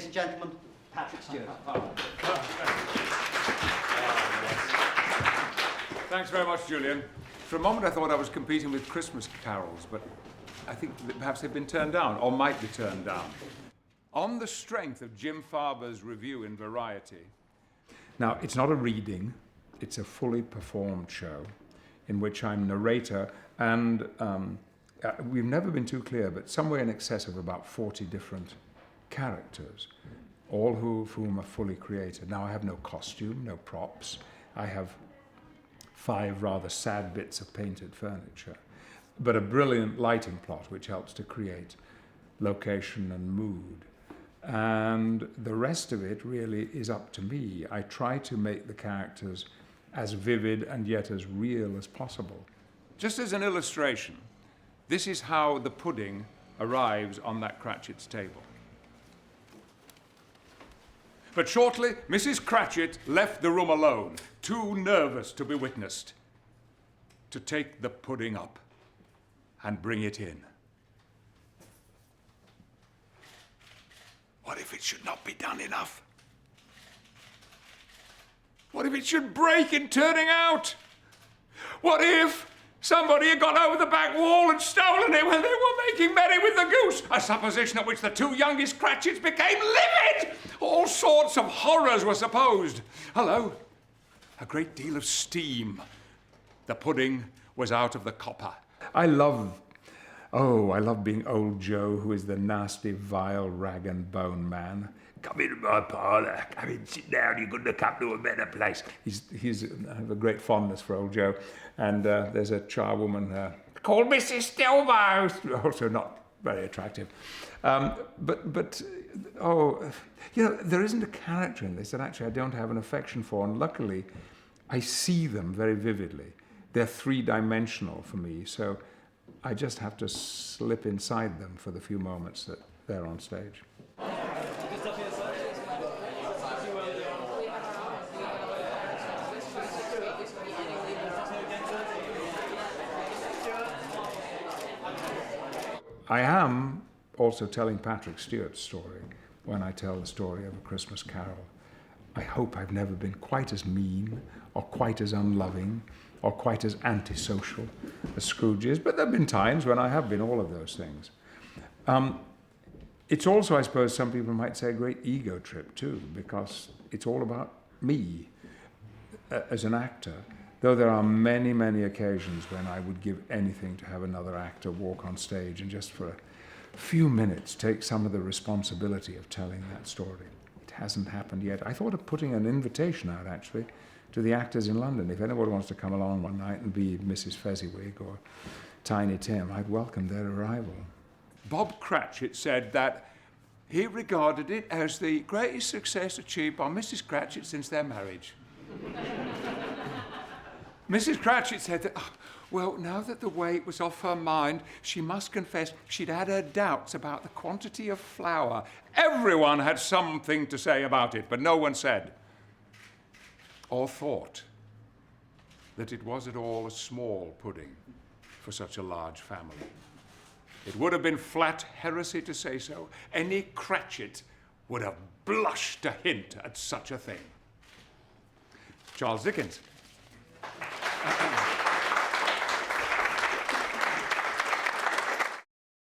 and gentlemen, Patrick Stewart. Thanks very much, Julian. For a moment I thought I was competing with Christmas carols, but I think that perhaps they've been turned down, or might be turned down. On the strength of Jim Farber's review in Variety. Now, it's not a reading, it's a fully performed show in which I'm narrator, and we've never been too clear, but somewhere in excess of about 40 different characters, all of whom are fully created. Now, I have no costume, no props. I have 5 rather sad bits of painted furniture, but a brilliant lighting plot which helps to create location and mood. And the rest of it really is up to me. I try to make the characters as vivid and yet as real as possible. Just as an illustration, this is how the pudding arrives on that Cratchit's table. But shortly, Mrs. Cratchit left the room alone, too nervous to be witnessed, to take the pudding up and bring it in. What if it should not be done enough? What if it should break in turning out? What if somebody had gone over the back wall and stolen it when they were making merry with the goose? A supposition at which the 2 youngest Cratchits became livid! All sorts of horrors were supposed. Hello, a great deal of steam. The pudding was out of the copper. I love being old Joe, who is the nasty, vile, rag and bone man. Come into my parlour, come in, sit down, you couldn't have come to a better place. I have a great fondness for old Joe. And there's a charwoman called Mrs. Stilbo, also not very attractive. There isn't a character in this that actually I don't have an affection for, and luckily I see them very vividly. They're 3-dimensional for me, so I just have to slip inside them for the few moments that they're on stage. I am also telling Patrick Stewart's story when I tell the story of A Christmas Carol. I hope I've never been quite as mean or quite as unloving or quite as antisocial as Scrooge is, but there have been times when I have been all of those things. It's also, I suppose, some people might say a great ego trip too, because it's all about me as an actor, though there are many, many occasions when I would give anything to have another actor walk on stage and just for a few minutes take some of the responsibility of telling that story. It hasn't happened yet. I thought of putting an invitation out, actually, to the actors in London. If anybody wants to come along one night and be Mrs. Fezziwig or Tiny Tim, I'd welcome their arrival. Bob Cratchit said that he regarded it as the greatest success achieved by Mrs. Cratchit since their marriage. Mrs. Cratchit said that, well, now that the weight was off her mind, she must confess she'd had her doubts about the quantity of flour. Everyone had something to say about it, but no one said or thought that it was at all a small pudding for such a large family. It would have been flat heresy to say so. Any Cratchit would have blushed to hint at such a thing. Charles Dickens.